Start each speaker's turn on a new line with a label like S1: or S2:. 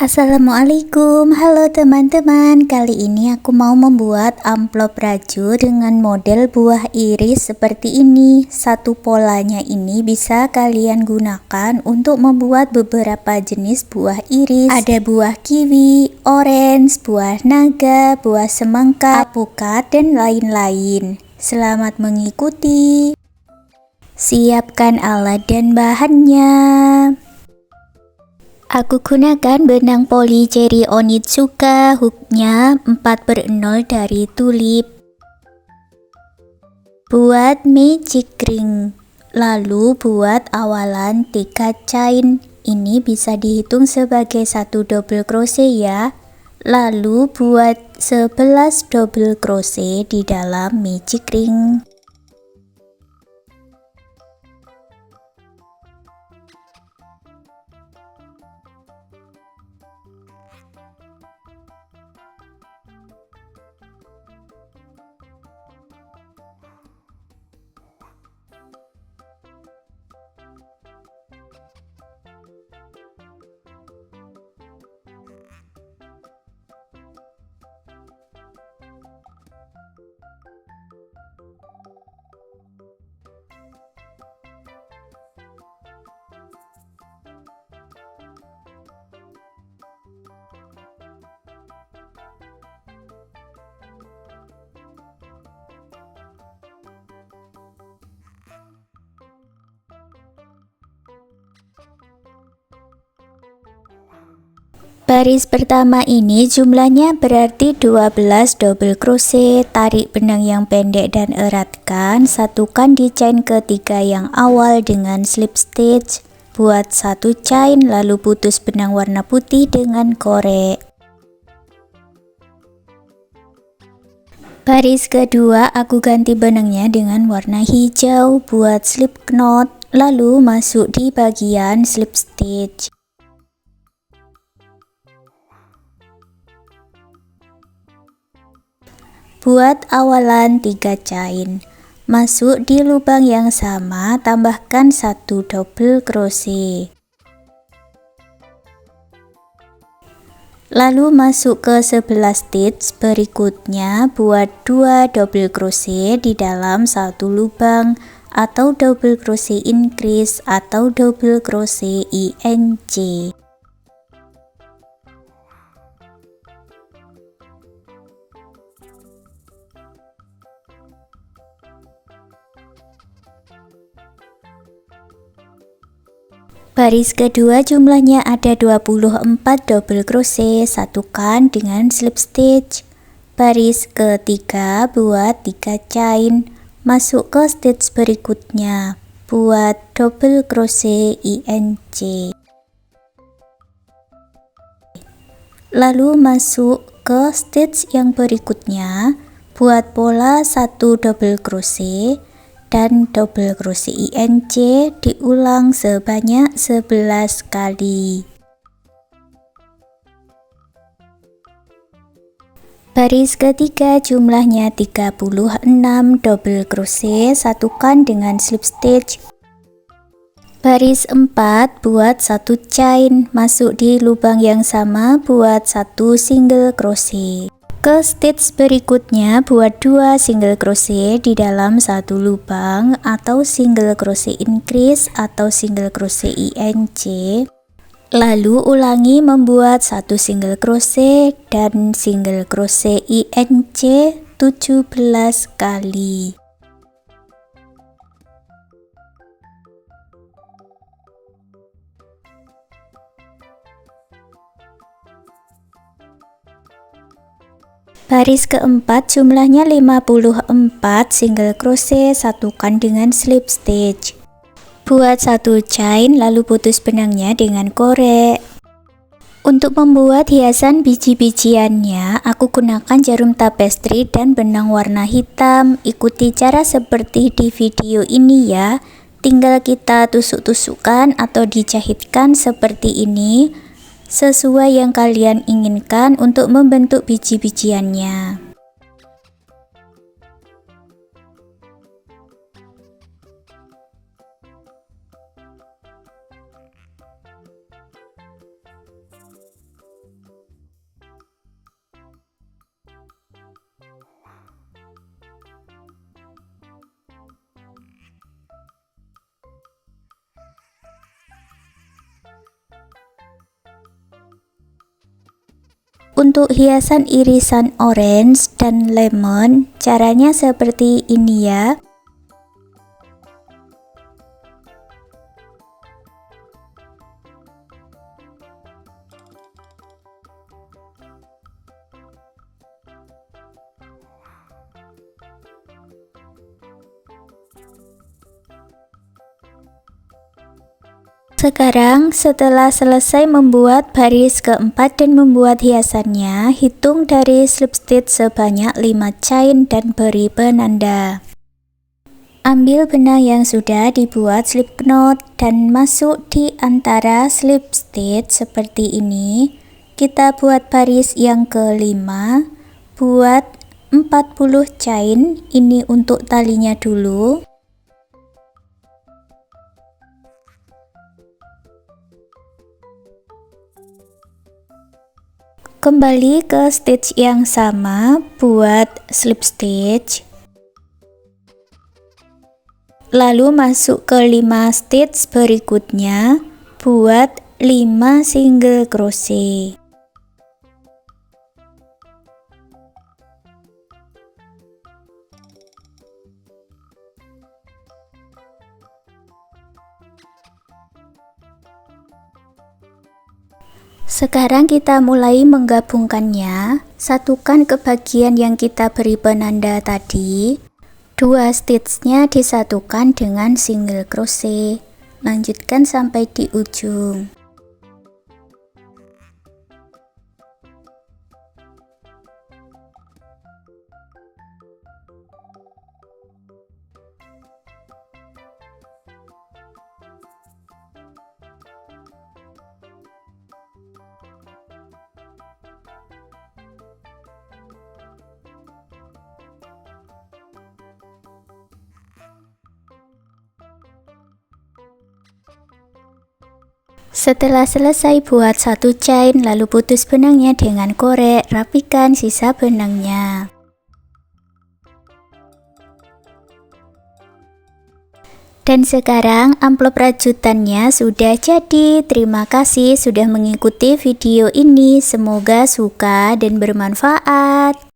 S1: Assalamualaikum, halo teman-teman. Kali ini aku mau membuat amplop raju dengan model buah iris seperti ini. Satu polanya ini bisa kalian gunakan untuk membuat beberapa jenis buah iris. Ada buah kiwi, orange, buah naga, buah semangka, apukat, dan lain-lain. Selamat mengikuti. Siapkan alat dan bahannya. Aku gunakan benang poli Cherry Onitsuka, hooknya 4/0 dari tulip. Buat magic ring, lalu buat awalan 3 chain. Ini bisa dihitung sebagai 1 double crochet ya. Lalu buat 11 double crochet di dalam magic ring. Baris pertama ini jumlahnya berarti 12 double crochet. Tarik benang yang pendek dan eratkan, satukan di chain ketiga yang awal dengan slip stitch. Buat 1 chain, lalu putus benang warna putih dengan korek. Baris kedua aku ganti benangnya dengan warna hijau. Buat slip knot, lalu masuk di bagian slip stitch. Buat awalan 3 chain, masuk di lubang yang sama, tambahkan 1 double crochet. Lalu masuk ke 11 stitch berikutnya, buat 2 double crochet di dalam 1 lubang atau double crochet increase atau double crochet INC. Baris kedua jumlahnya ada 24 double crochet, satukan dengan slip stitch. Baris ketiga buat 3 chain, masuk ke stitch berikutnya, buat double crochet INC. Lalu masuk ke stitch yang berikutnya, buat pola 1 double crochet dan double crochet INC, diulang sebanyak 11 kali. Baris ketiga jumlahnya 36 double crochet, satukan dengan slip stitch. Baris 4 buat 1 chain, masuk di lubang yang sama, buat 1 single crochet. Ke stitch berikutnya buat 2 single crochet di dalam 1 lubang atau single crochet increase atau single crochet INC. Lalu ulangi membuat 1 single crochet dan single crochet INC 17 kali. Baris keempat jumlahnya 54 single crochet, satukan dengan slip stitch. Buat 1 chain lalu putus benangnya dengan korek. Untuk membuat hiasan biji-bijiannya, aku gunakan jarum tapestry dan benang warna hitam. Ikuti cara seperti di video ini ya. Tinggal kita tusuk-tusukkan atau dijahitkan seperti ini, sesuai yang kalian inginkan untuk membentuk biji-bijiannya. Untuk hiasan irisan orange dan lemon, caranya seperti ini ya. Sekarang setelah selesai membuat baris keempat dan membuat hiasannya, hitung dari slip stitch sebanyak 5 chain dan beri penanda. Ambil benang yang sudah dibuat slip knot dan masuk di antara slip stitch seperti ini. Kita buat baris yang kelima, buat 40 chain, ini untuk talinya dulu. Kembali ke stitch yang sama, buat slip stitch. Lalu masuk ke 5 stitch berikutnya, buat 5 single crochet. Sekarang kita mulai menggabungkannya. Satukan ke bagian yang kita beri penanda tadi. 2 stitchnya disatukan dengan single crochet. Lanjutkan sampai di ujung. Setelah selesai buat 1 chain, lalu putus benangnya dengan korek, rapikan sisa benangnya. Dan sekarang amplop rajutannya sudah jadi. Terima kasih sudah mengikuti video ini, semoga suka dan bermanfaat.